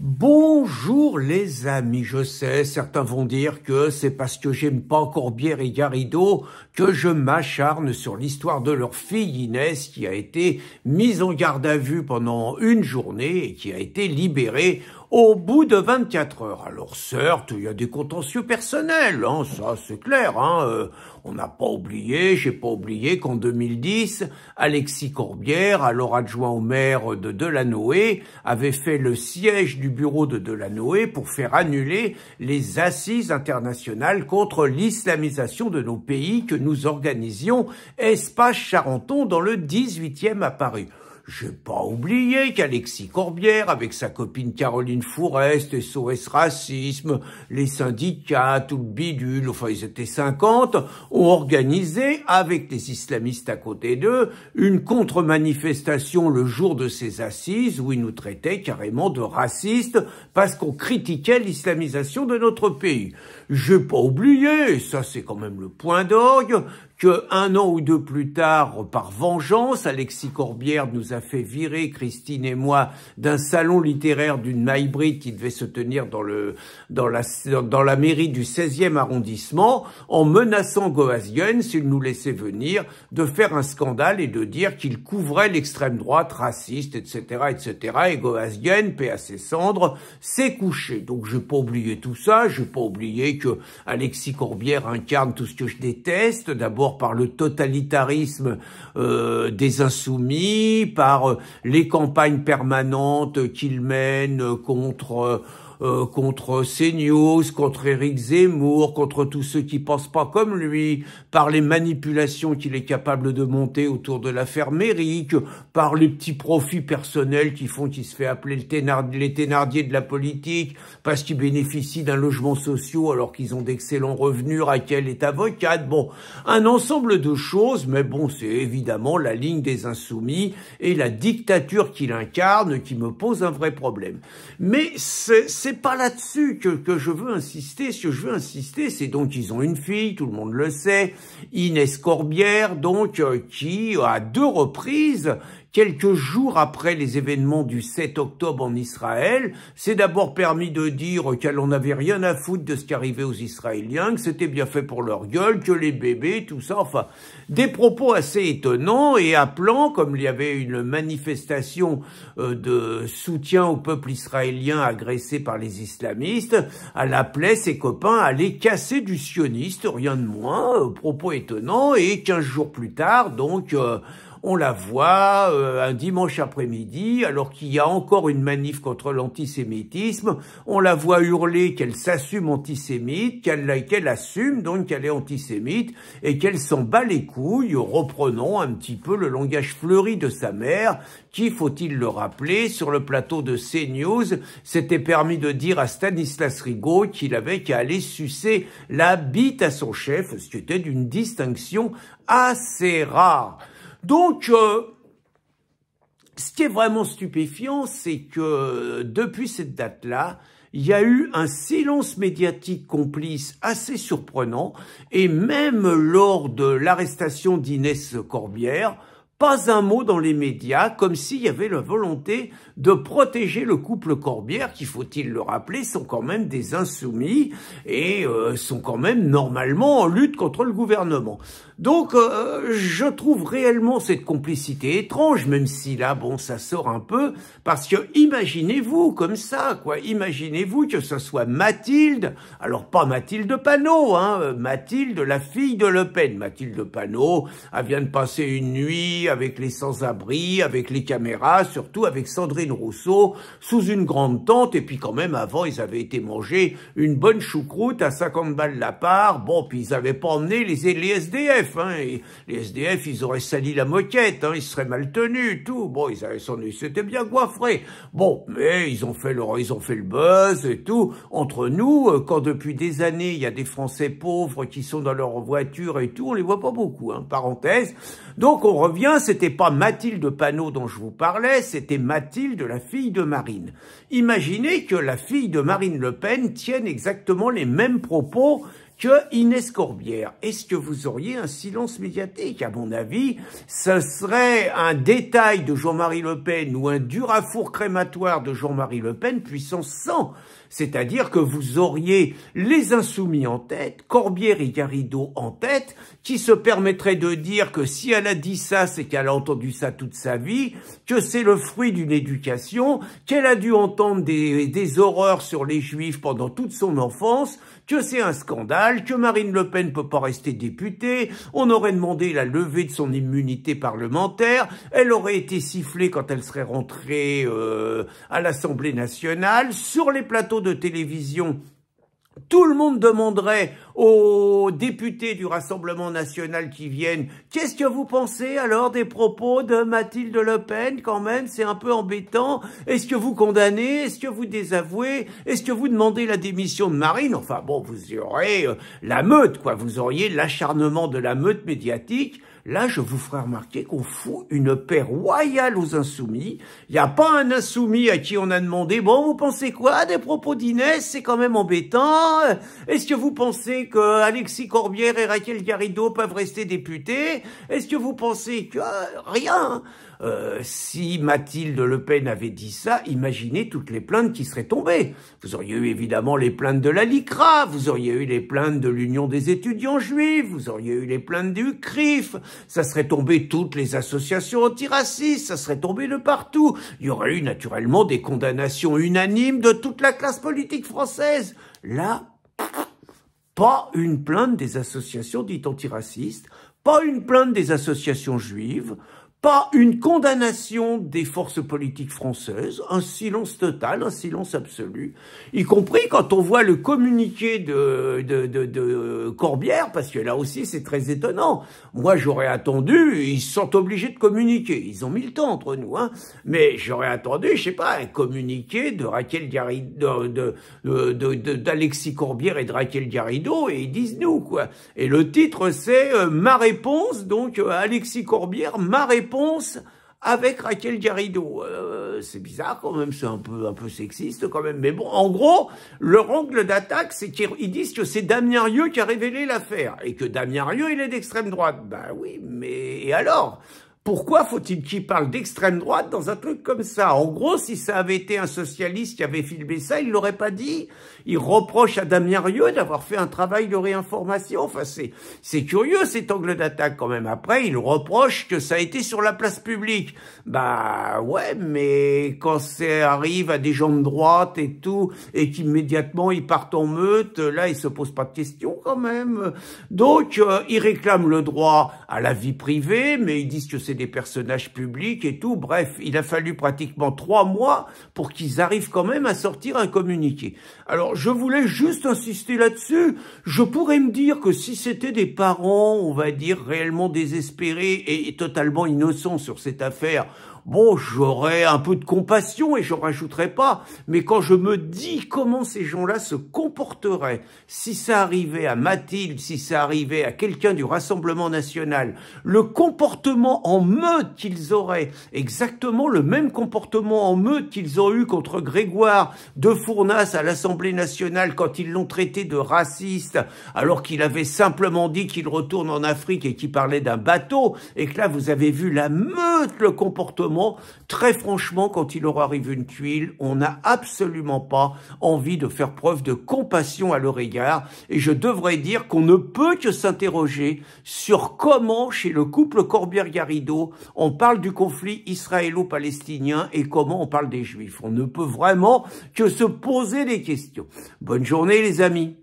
Bonjour les amis, je sais, certains vont dire que c'est parce que j'aime pas Corbière et Garrido que je m'acharne sur l'histoire de leur fille Inès qui a été mise en garde à vue pendant une journée et qui a été libérée au bout de 24 heures. Alors certes, il y a des contentieux personnels, ça c'est clair. On n'a pas oublié, j'ai pas oublié qu'en 2010, Alexis Corbière, alors adjoint au maire de Delanoë, avait fait le siège du bureau de Delanoë pour faire annuler les assises internationales contre l'islamisation de nos pays que nous organisions Espace Charenton dans le 18e à Paris. J'ai pas oublié qu'Alexis Corbière, avec sa copine Caroline Fourest, SOS Racisme, les syndicats, tout le bidule, enfin ils étaient 50, ont organisé, avec les islamistes à côté d'eux, une contre-manifestation le jour de ces assises où ils nous traitaient carrément de racistes parce qu'on critiquait l'islamisation de notre pays. J'ai pas oublié, et ça c'est quand même le point d'orgue, que un an ou deux plus tard, par vengeance, Alexis Corbière nous a fait virer, Christine et moi, d'un salon littéraire d'une hybride qui devait se tenir dans la mairie du 16e arrondissement, en menaçant Goasguen, s'il nous laissait venir, de faire un scandale et de dire qu'il couvrait l'extrême droite raciste, etc., etc. Et Goasguen, paix à ses cendres, s'est couché. Donc j'ai pas oublié tout ça, j'ai pas oublié que Alexis Corbière incarne tout ce que je déteste, d'abord par le totalitarisme des insoumis, par les campagnes permanentes qu'il mène contre CNews, contre Éric Zemmour, contre tous ceux qui pensent pas comme lui, par les manipulations qu'il est capable de monter autour de l'affaire Méric, par les petits profits personnels qui font qu'il se fait appeler les Thénardier de la politique, parce qu'ils bénéficient d'un logement social alors qu'ils ont d'excellents revenus, Raquel est avocate, bon, un ensemble de choses, mais bon, c'est évidemment la ligne des insoumis et la dictature qu'il incarne qui me pose un vrai problème. Mais c'est pas là-dessus que je veux insister. Ce que je veux insister, c'est donc qu'ils ont une fille, tout le monde le sait, Inès Corbière, donc, qui, à deux reprises, quelques jours après les événements du 7 octobre en Israël, s'est d'abord permis de dire qu'elle en avait rien à foutre de ce qui arrivait aux Israéliens, que c'était bien fait pour leur gueule, que les bébés, tout ça, enfin, des propos assez étonnants et appelant, comme il y avait une manifestation de soutien au peuple israélien agressé par les islamistes, elle appelait ses copains à aller casser du sioniste, rien de moins, propos étonnants, et 15 jours plus tard, donc, on la voit un dimanche après-midi, alors qu'il y a encore une manif contre l'antisémitisme, on la voit hurler qu'elle s'assume antisémite, qu'elle assume donc qu'elle est antisémite, et qu'elle s'en bat les couilles, reprenant un petit peu le langage fleuri de sa mère, qui, faut-il le rappeler, sur le plateau de CNews, s'était permis de dire à Stanislas Rigaud qu'il avait qu'à aller sucer la bite à son chef, ce qui était d'une distinction assez rare. Donc, ce qui est vraiment stupéfiant, c'est que depuis cette date-là, il y a eu un silence médiatique complice assez surprenant, et même lors de l'arrestation d'Inès Corbière, pas un mot dans les médias, comme s'il y avait la volonté de protéger le couple Corbière, qui, faut-il le rappeler, sont quand même des insoumis et sont quand même normalement en lutte contre le gouvernement. Donc, je trouve réellement cette complicité étrange, même si là, bon, ça sort un peu, parce que imaginez-vous comme ça, quoi, imaginez-vous que ce soit Mathilde, alors pas Mathilde Panot, Mathilde, la fille de Le Pen. Mathilde Panot, elle vient de passer une nuit avec les sans-abri, avec les caméras, surtout avec Sandrine Rousseau, sous une grande tente, et puis quand même, avant, ils avaient été manger une bonne choucroute à 50 balles la part, bon, puis ils avaient pas emmené les SDF, et les SDF, ils auraient sali la moquette, ils seraient mal tenus, tout, bon, ils s'étaient bien coiffrés, bon, mais ils ont fait le buzz et tout, entre nous, quand depuis des années, il y a des Français pauvres qui sont dans leur voiture et tout, on les voit pas beaucoup, parenthèse, donc on revient, c'était pas Mathilde Panot dont je vous parlais, c'était Mathilde, la fille de Marine. Imaginez que la fille de Marine Le Pen tienne exactement les mêmes propos que Inès Corbière. Est-ce que vous auriez un silence médiatique? À mon avis, ce serait un détail de Jean-Marie Le Pen ou un dur à four crématoire de Jean-Marie Le Pen puissance 100. C'est-à-dire que vous auriez les Insoumis en tête, Corbière et Garrido en tête, qui se permettraient de dire que si elle a dit ça, c'est qu'elle a entendu ça toute sa vie, que c'est le fruit d'une éducation, qu'elle a dû entendre des horreurs sur les Juifs pendant toute son enfance, que c'est un scandale, que Marine Le Pen peut pas rester députée, on aurait demandé la levée de son immunité parlementaire, elle aurait été sifflée quand elle serait rentrée à l'Assemblée nationale, sur les plateaux de télévision. Tout le monde demanderait aux députés du Rassemblement national qui viennent « Qu'est-ce que vous pensez alors des propos de Mathilde Le Pen quand même? C'est un peu embêtant. Est-ce que vous condamnez? Est-ce que vous désavouez? Est-ce que vous demandez la démission de Marine ?» Enfin bon, vous aurez la meute, quoi. Vous auriez l'acharnement de la meute médiatique. Là, je vous ferai remarquer qu'on fout une paix royale aux Insoumis. Il n'y a pas un Insoumis à qui on a demandé « Bon, vous pensez quoi des propos d'Inès? C'est quand même embêtant. Est-ce que vous pensez que Alexis Corbière et Raquel Garrido peuvent rester députés? Est-ce que vous pensez que... rien. Si Mathilde Le Pen avait dit ça, imaginez toutes les plaintes qui seraient tombées. Vous auriez eu évidemment les plaintes de la LICRA, vous auriez eu les plaintes de l'Union des étudiants juifs, vous auriez eu les plaintes du CRIF, ça serait tombé toutes les associations antiracistes, ça serait tombé de partout. Il y aurait eu naturellement des condamnations unanimes de toute la classe politique française. Là, pas une plainte des associations dites antiracistes, pas une plainte des associations juives, pas une condamnation des forces politiques françaises, un silence total, un silence absolu, y compris quand on voit le communiqué de Corbière, parce que là aussi c'est très étonnant. Moi j'aurais attendu, ils sont obligés de communiquer, ils ont mis le temps entre nous, hein, mais j'aurais attendu, je sais pas, un communiqué de Raquel Garrido, d'Alexis Corbière et de Raquel Garrido, et ils disent nous, quoi. Et le titre c'est ma réponse, donc Alexis Corbière, ma réponse avec Raquel Garrido. C'est bizarre quand même, c'est un peu sexiste quand même. Mais bon, en gros, leur angle d'attaque, c'est qu'ils disent que c'est Damien Rieu qui a révélé l'affaire. Et que Damien Rieu, il est d'extrême droite. Ben oui, mais et alors ? Pourquoi faut-il qu'il parle d'extrême droite dans un truc comme ça? En gros, si ça avait été un socialiste qui avait filmé ça, il l'aurait pas dit. Il reproche à Damien Rieu d'avoir fait un travail de réinformation. Enfin, c'est curieux cet angle d'attaque quand même. Après, il reproche que ça a été sur la place publique. Bah ouais, mais quand ça arrive à des gens de droite et tout, et qu'immédiatement ils partent en meute, là, ils se posent pas de questions quand même. Donc, ils réclament le droit à la vie privée, mais ils disent que c'est des personnages publics et tout. Bref, il a fallu pratiquement 3 mois pour qu'ils arrivent quand même à sortir un communiqué. Alors, je voulais juste insister là-dessus. Je pourrais me dire que si c'était des parents, on va dire, réellement désespérés et totalement innocents sur cette affaire, bon, j'aurais un peu de compassion et j'en rajouterais pas. Mais quand je me dis comment ces gens-là se comporteraient, si ça arrivait à Mathilde, si ça arrivait à quelqu'un du Rassemblement national, le comportement en meute qu'ils auraient, exactement le même comportement en meute qu'ils ont eu contre Grégoire de Fournas à l'Assemblée nationale quand ils l'ont traité de raciste, alors qu'il avait simplement dit qu'il retourne en Afrique et qu'il parlait d'un bateau, et que là, vous avez vu la meute, le comportement. Très franchement, quand il leur arrive une tuile, on n'a absolument pas envie de faire preuve de compassion à leur égard. Et je devrais dire qu'on ne peut que s'interroger sur comment, chez le couple Corbière-Garrido, on parle du conflit israélo-palestinien et comment on parle des Juifs. On ne peut vraiment que se poser des questions. Bonne journée les amis.